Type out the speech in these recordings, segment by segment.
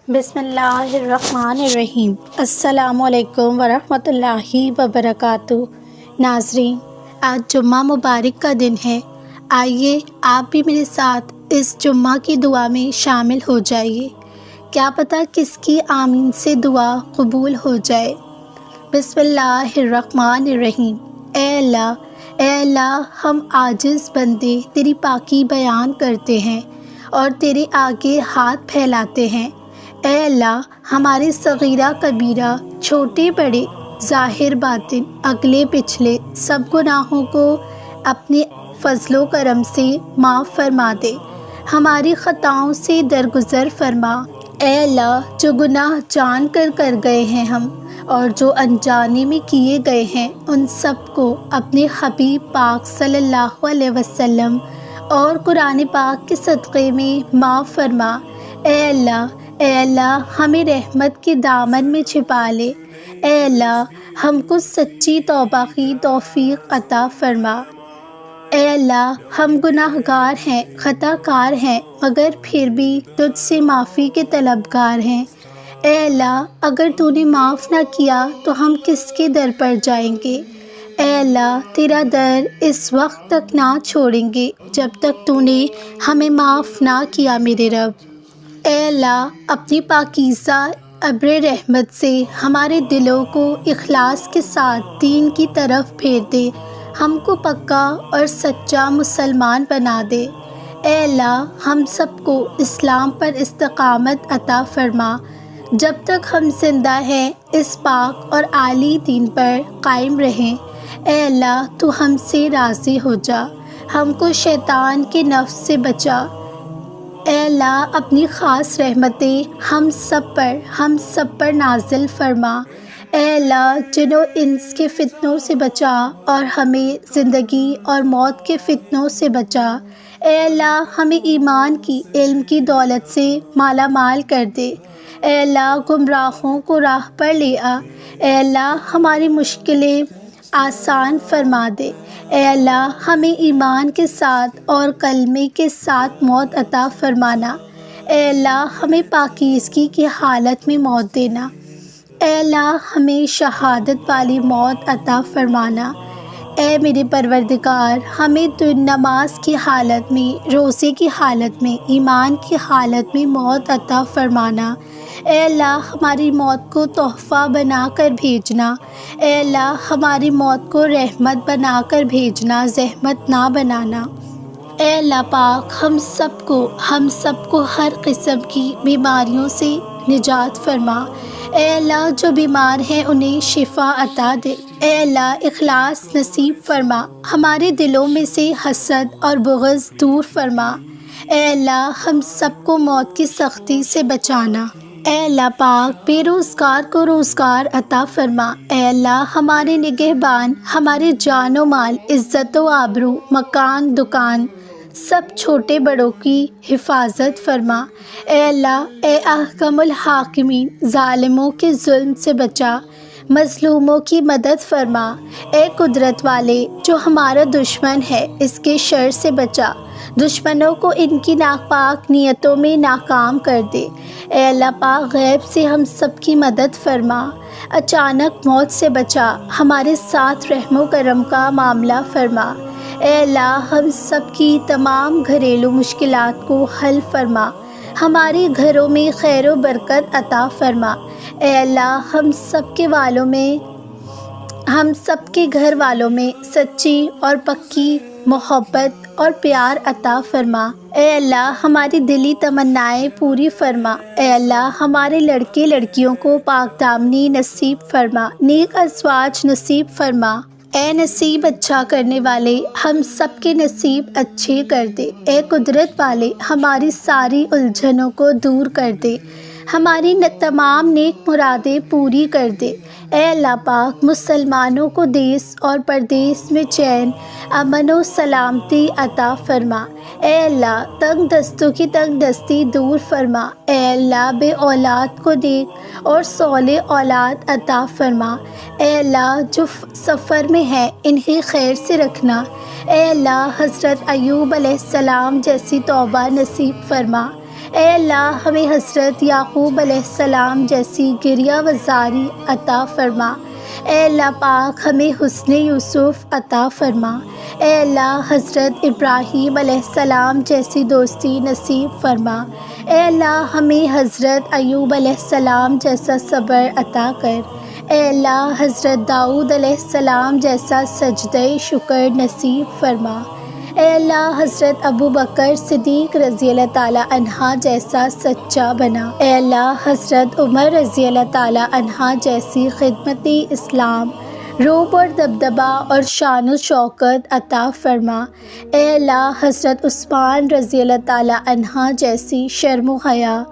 بسم اللہ الرحمن الرحیم۔ السلام علیکم ورحمۃ اللہ وبرکاتہ۔ ناظرین، آج جمعہ مبارک کا دن ہے۔ آئیے آپ بھی میرے ساتھ اس جمعہ کی دعا میں شامل ہو جائیے۔ کیا پتہ کس کی آمین سے دعا قبول ہو جائے۔ بسم اللہ الرحمن الرحیم۔ اے اللہ، ہم عاجز بندے تیری پاکی بیان کرتے ہیں اور تیرے آگے ہاتھ پھیلاتے ہیں۔ اے اللہ، ہمارے صغیرہ کبیرہ، چھوٹے بڑے، ظاہر باطن، اگلے پچھلے سب گناہوں کو اپنے فضل و کرم سے معاف فرما دے۔ ہماری خطاؤں سے درگزر فرما۔ اے اللہ، جو گناہ جان کر گئے ہیں ہم اور جو انجانے میں کیے گئے ہیں، ان سب کو اپنے حبیب پاک صلی اللہ علیہ وسلم اور قرآن پاک کے صدقے میں معاف فرما۔ اے اللہ، ہمیں رحمت کے دامن میں چھپا لے۔ اے اللہ، ہم کو سچی توبہ کی توفیق عطا فرما۔ اے اللہ، ہم گناہ گار ہیں، خطا کار ہیں، مگر پھر بھی تجھ سے معافی کے طلبگار ہیں۔ اے اللہ، اگر تو نے معاف نہ کیا تو ہم کس کے در پر جائیں گے۔ اے اللہ، تیرا در اس وقت تک نہ چھوڑیں گے جب تک تو نے ہمیں معاف نہ کیا میرے رب۔ اے اللہ، اپنی پاکیزہ ابر رحمت سے ہمارے دلوں کو اخلاص کے ساتھ دین کی طرف پھیر دے، ہم کو پکا اور سچا مسلمان بنا دے۔ اے اللہ، ہم سب کو اسلام پر استقامت عطا فرما۔ جب تک ہم زندہ ہیں اس پاک اور عالی دین پر قائم رہیں۔ اے اللہ، تو ہم سے راضی ہو جا، ہم کو شیطان کے نفس سے بچا۔ اے اللہ، اپنی خاص رحمتیں ہم سب پر نازل فرما۔ اے اللہ، جن و انس کے فتنوں سے بچا اور ہمیں زندگی اور موت کے فتنوں سے بچا۔ اے اللہ، ہمیں ایمان کی، علم کی دولت سے مالا مال کر دے۔ اے اللہ، گمراہوں کو راہ پر لے آ۔ اے اللہ، ہماری مشکلیں آسان فرما دے۔ اے اللہ، ہمیں ایمان کے ساتھ اور کلمے کے ساتھ موت عطا فرمانا۔ اے اللہ، ہمیں پاکیزگی کی حالت میں موت دینا۔ اے اللہ، ہمیں شہادت والی موت عطا فرمانا۔ اے میرے پروردگار، ہمیں نماز کی حالت میں، روزے کی حالت میں، ایمان کی حالت میں موت عطا فرمانا۔ اے اللہ، ہماری موت کو تحفہ بنا کر بھیجنا۔ اے اللہ، ہماری موت کو رحمت بنا کر بھیجنا، زحمت نہ بنانا۔ اے اللہ پاک، ہم سب کو ہر قسم کی بیماریوں سے نجات فرما۔ اے اللہ، جو بیمار ہیں انہیں شفا عطا دے۔ اے اللہ، اخلاص نصیب فرما، ہمارے دلوں میں سے حسد اور بغض دور فرما۔ اے اللہ، ہم سب کو موت کی سختی سے بچانا۔ اے اللہ پاک، بے روزگار کو روزگار عطا فرما۔ اے اللہ، ہمارے نگہبان، ہمارے جان و مال، عزت و آبرو، مکان، دکان، سب چھوٹے بڑوں کی حفاظت فرما۔ اے اللہ، اے احکم الحاکمین، ظالموں کے ظلم سے بچا، مظلوموں کی مدد فرما۔ اے قدرت والے، جو ہمارا دشمن ہے اس کے شر سے بچا، دشمنوں کو ان کی ناپاک نیتوں میں ناکام کر دے۔ اے اللہ پاک، غیب سے ہم سب کی مدد فرما، اچانک موت سے بچا، ہمارے ساتھ رحم و کرم کا معاملہ فرما۔ اے اللہ، ہم سب کی تمام گھریلو مشکلات کو حل فرما، ہمارے گھروں میں خیر و برکت عطا فرما۔ اے اللہ، ہم سب کے گھر والوں میں سچی اور پکی محبت اور پیار عطا فرما۔ اے اللہ، ہماری دلی تمنائیں پوری فرما۔ اے اللہ، ہمارے لڑکے لڑکیوں کو پاک دامنی نصیب فرما، نیک ازواج نصیب فرما۔ اے نصیب اچھا کرنے والے، ہم سب کے نصیب اچھے کر دے۔ اے قدرت والے، ہماری ساری الجھنوں کو دور کر دے، ہماری تمام نیک مرادیں پوری کر دے۔ اے اللہ پاک، مسلمانوں کو دیس اور پردیس میں چین، امن و سلامتی عطا فرما۔ اے اللہ، تنگ دستوں کی تنگ دستی دور فرما۔ اے اللہ، بے اولاد کو نیک اور صالح اولاد عطا فرما۔ اے اللہ، جو سفر میں ہیں انہیں خیر سے رکھنا۔ اے اللہ، حضرت ایوب علیہ السلام جیسی توبہ نصیب فرما۔ اے اللہ ہمیں حضرت یعقوب علیہ السلام جیسی گریہ وزاری عطا فرما۔ اے اللہ پاک ہمیں حسن یوسف عطا فرما۔ اے اللہ حضرت ابراہیم علیہ السلام جیسی دوستی نصیب فرما۔ اے اللہ ہمیں حضرت ایوب علیہ السلام جیسا صبر عطا کر۔ اے اللہ حضرت داؤد علیہ السلام جیسا سجدہ شکر نصیب فرما۔ اے اللہ حضرت ابو بکر صدیق رضی اللہ تعالیٰ عنہ جیسا سچا بنا۔ اے اللہ حضرت عمر رضی اللہ تعالیٰ عنہ جیسی خدمت اسلام، روب اور دبدبہ اور شان و شوکت عطا فرما۔ اے اللہ حضرت عثمان رضی اللہ تعالیٰ عنہ جیسی شرم و حیا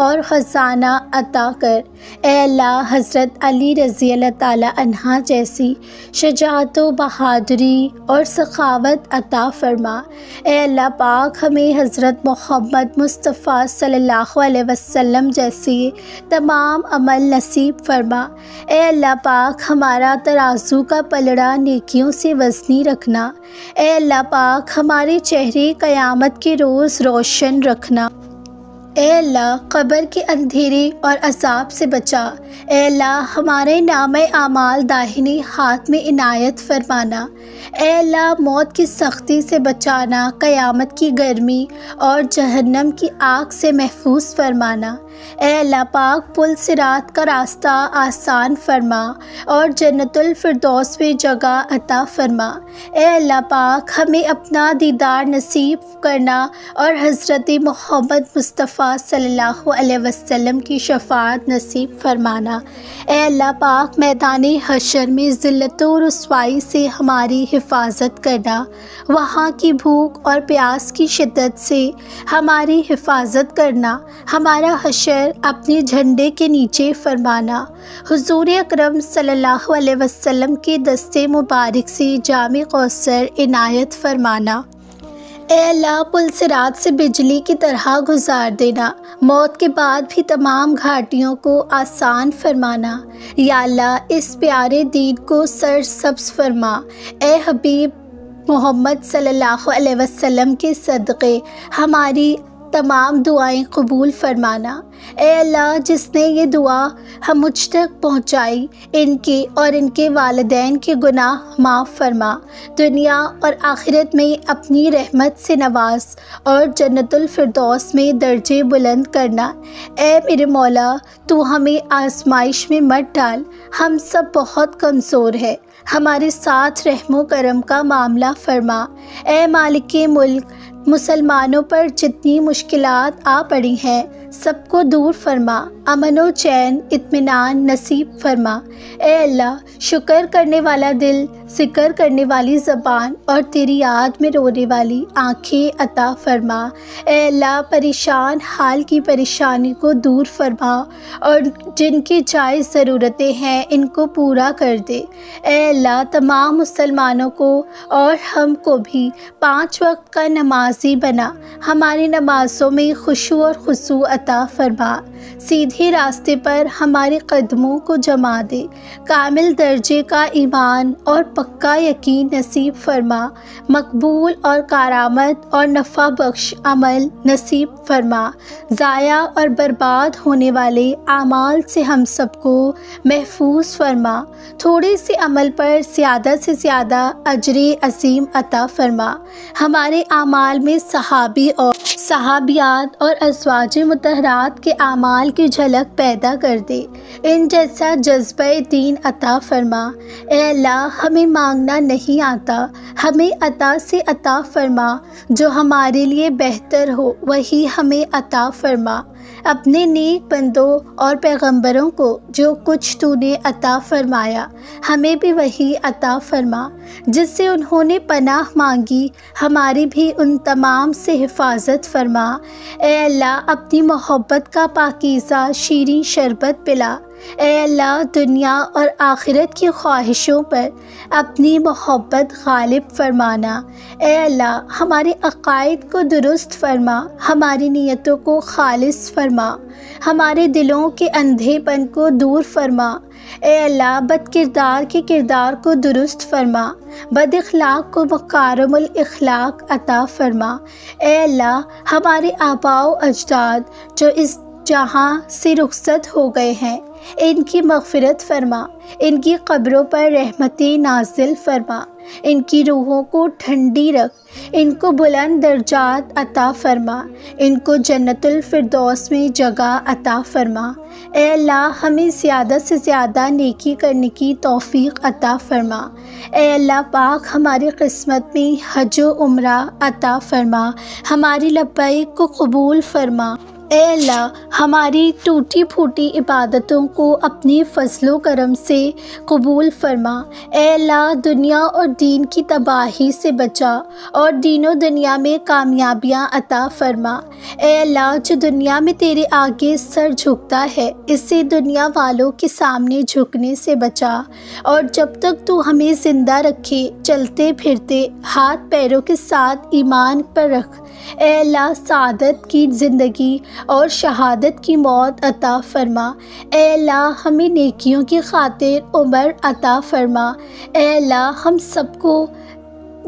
اور خزانہ عطا کر۔ اے اللہ حضرت علی رضی اللہ تعالیٰ عنہ جیسی شجاعت و بہادری اور سخاوت عطا فرما۔ اے اللہ پاک ہمیں حضرت محمد مصطفیٰ صلی اللہ علیہ وسلم جیسی تمام عمل نصیب فرما۔ اے اللہ پاک ہمارا ترازو کا پلڑا نیکیوں سے وزنی رکھنا۔ اے اللہ پاک ہمارے چہرے قیامت کے روز روشن رکھنا۔ اے اللہ قبر کے اندھیرے اور عذاب سے بچا۔ اے اللہ ہمارے نامہ اعمال داہنے ہاتھ میں عنایت فرمانا۔ اے اللہ موت کی سختی سے بچانا، قیامت کی گرمی اور جہنم کی آگ سے محفوظ فرمانا۔ اے اللہ پاک پل صراط کا راستہ آسان فرما اور جنت الفردوس میں جگہ عطا فرما۔ اے اللہ پاک ہمیں اپنا دیدار نصیب کرنا اور حضرت محمد مصطفیٰ صلی اللہ علیہ وسلم کی شفاعت نصیب فرمانا۔ اے اللہ پاک میدان حشر میں ذلت و رسوائی سے ہماری حفاظت کرنا، وہاں کی بھوک اور پیاس کی شدت سے ہماری حفاظت کرنا، ہمارا حشر اپنے جھنڈے کے نیچے فرمانا، حضور اکرم صلی اللہ علیہ وسلم کے دست مبارک سے جام کوثر عنایت فرمانا۔ اے اللہ پل صراط سے بجلی کی طرح گزار دینا، موت کے بعد بھی تمام گھاٹیوں کو آسان فرمانا۔ یا اللہ اس پیارے دین کو سرسبز فرما۔ اے حبیب محمد صلی اللہ علیہ وسلم کے صدقے ہماری تمام دعائیں قبول فرمانا۔ اے اللہ جس نے یہ دعا ہم مجھ تک پہنچائی، ان کے اور ان کے والدین کے گناہ معاف فرما، دنیا اور آخرت میں اپنی رحمت سے نواز اور جنت الفردوس میں درجے بلند کرنا۔ اے میرے مولا تو ہمیں آزمائش میں مت ڈال، ہم سب بہت کمزور ہیں، ہمارے ساتھ رحم و کرم کا معاملہ فرما۔ اے مالک ملک مسلمانوں پر جتنی مشکلات آ پڑی ہیں سب کو دور فرما، امن و چین اطمینان نصیب فرما۔ اے اللہ شکر کرنے والا دل، ذکر کرنے والی زبان اور تیری یاد میں رونے والی آنکھیں عطا فرما۔ اے اللہ پریشان حال کی پریشانی کو دور فرما اور جن کی جائز ضرورتیں ہیں ان کو پورا کر دے۔ اے اللہ تمام مسلمانوں کو اور ہم کو بھی 5 وقت کا نمازی بنا، ہماری نمازوں میں خشوع اور خضوع عطا فرما، سیدھے راستے پر ہمارے قدموں کو جما دے، کامل درجے کا ایمان اور پکا یقین نصیب فرما، مقبول اور کارآمد اور نفع بخش عمل نصیب فرما، ضائع اور برباد ہونے والے اعمال سے ہم سب کو محفوظ فرما، تھوڑے سے عمل پر زیادہ سے زیادہ اجر عظیم عطا فرما، ہمارے اعمال میں صحابی اور صحابیات اور ازواج مطہرات کے اعمال کی جھلک پیدا کر دے، ان جیسا جذبہ دین عطا فرما۔ اے اللہ ہمیں مانگنا نہیں آتا، ہمیں عطا سے عطا فرما، جو ہمارے لیے بہتر ہو وہی ہمیں عطا فرما۔ اپنے نیک بندوں اور پیغمبروں کو جو کچھ تو نے عطا فرمایا ہمیں بھی وہی عطا فرما، جس سے انہوں نے پناہ مانگی ہماری بھی ان تمام سے حفاظت فرما۔ اے اللہ اپنی محبت کا پاکیزہ شیریں شربت پلا۔ اے اللہ دنیا اور آخرت کی خواہشوں پر اپنی محبت غالب فرمانا۔ اے اللہ ہمارے عقائد کو درست فرما، ہماری نیتوں کو خالص فرما، ہمارے دلوں کے اندھے پن کو دور فرما۔ اے اللہ بد کردار کے کردار کو درست فرما، بد اخلاق کو مکارم الاخلاق عطا فرما۔ اے اللہ ہمارے آباء و اجداد جو اس جہاں سے رخصت ہو گئے ہیں، ان کی مغفرت فرما، ان کی قبروں پر رحمتیں نازل فرما، ان کی روحوں کو ٹھنڈی رکھ، ان کو بلند درجات عطا فرما، ان کو جنت الفردوس میں جگہ عطا فرما۔ اے اللہ ہمیں زیادہ سے زیادہ نیکی کرنے کی توفیق عطا فرما۔ اے اللہ پاک ہماری قسمت میں حج و عمرہ عطا فرما، ہماری لبیک کو قبول فرما۔ اے اللہ ہماری ٹوٹی پھوٹی عبادتوں کو اپنی فضل و کرم سے قبول فرما۔ اے اللہ دنیا اور دین کی تباہی سے بچا اور دین و دنیا میں کامیابیاں عطا فرما۔ اے اللہ جو دنیا میں تیرے آگے سر جھکتا ہے، اسے دنیا والوں کے سامنے جھکنے سے بچا، اور جب تک تو ہمیں زندہ رکھے چلتے پھرتے ہاتھ پیروں کے ساتھ ایمان پر رکھ۔ اے اللہ سعادت کی زندگی اور شہادت کی موت عطا فرما۔ اے اللہ ہمیں نیکیوں کی خاطر عمر عطا فرما۔ اے اللہ ہم سب کو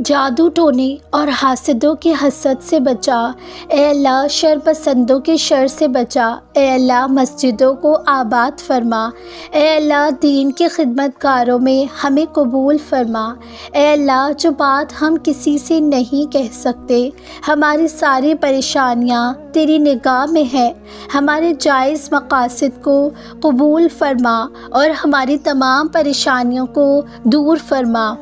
جادو ٹونے اور حاسدوں کے حسد سے بچا۔ اے اللہ شر پسندوں کے شر سے بچا۔ اے اللہ مسجدوں کو آباد فرما۔ اے اللہ دین کے خدمت گاروں میں ہمیں قبول فرما۔ اے اللہ جو بات ہم کسی سے نہیں کہہ سکتے، ہماری ساری پریشانیاں تیری نگاہ میں ہیں، ہمارے جائز مقاصد کو قبول فرما اور ہماری تمام پریشانیوں کو دور فرما۔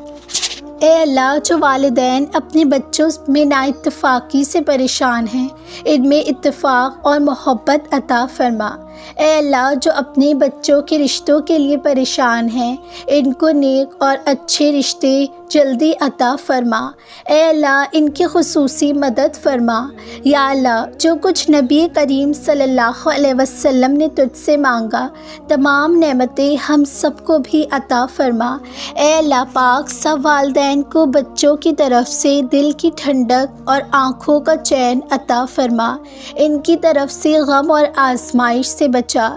اے اللہ جو والدین اپنے بچوں میں نا اتفاقی سے پریشان ہیں، ان میں اتفاق اور محبت عطا فرما۔ اے اللہ جو اپنے بچوں کے رشتوں کے لیے پریشان ہیں، ان کو نیک اور اچھے رشتے جلدی عطا فرما۔ اے اللہ ان کی خصوصی مدد فرما۔ یا اللہ جو کچھ نبی کریم صلی اللہ علیہ وسلم نے تجھ سے مانگا، تمام نعمتیں ہم سب کو بھی عطا فرما۔ اے اللہ پاک سب والدین کو بچوں کی طرف سے دل کی ٹھنڈک اور آنکھوں کا چین عطا فرما، ان کی طرف سے غم اور آزمائش سے بچا۔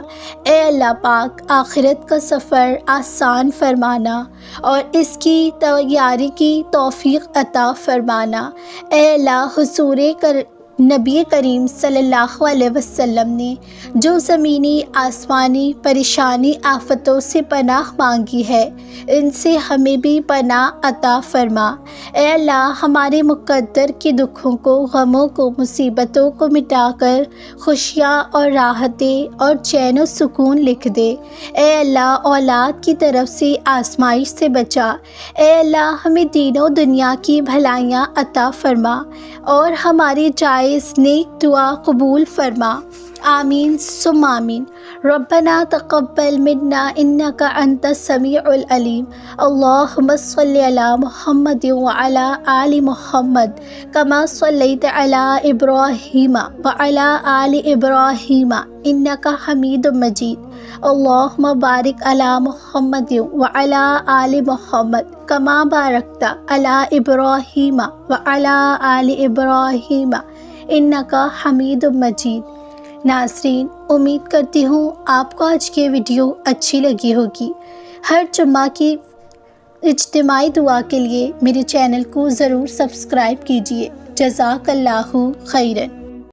اے اللہ پاک آخرت کا سفر آسان فرمانا اور اس کی تیاری کی توفیق عطا فرمانا۔ اے اللہ حضور نبی کریم صلی اللہ علیہ وسلم نے جو زمینی آسمانی پریشانی آفتوں سے پناہ مانگی ہے، ان سے ہمیں بھی پناہ عطا فرما۔ اے اللہ ہمارے مقدر کے دکھوں کو، غموں کو، مصیبتوں کو مٹا کر خوشیاں اور راحتیں اور چین و سکون لکھ دے۔ اے اللہ اولاد کی طرف سے آزمائش سے بچا۔ اے اللہ ہمیں دین و دنیا کی بھلائیاں عطا فرما اور ہماری جائز نیک دعا قبول فرما۔ آمین ثم آمین۔ ربنا تقبل منا انک انت السمیع العلیم۔ اللہم صلی علی محمد وعلی آل محمد کما صلیت علی ابراہیم وعلی آل ابراہیم انک حمید مجید۔ اللہم بارک علی محمد وعلی آل محمد کما بارکت علی ابراہیم وعلی آل ابراہیم انک حمید مجید۔ ناظرین امید کرتی ہوں آپ کو آج کی ویڈیو اچھی لگی ہوگی۔ ہر جمعہ کی اجتماعی دعا کے لیے میرے چینل کو ضرور سبسکرائب کیجیے۔ جزاک اللہ خیرن۔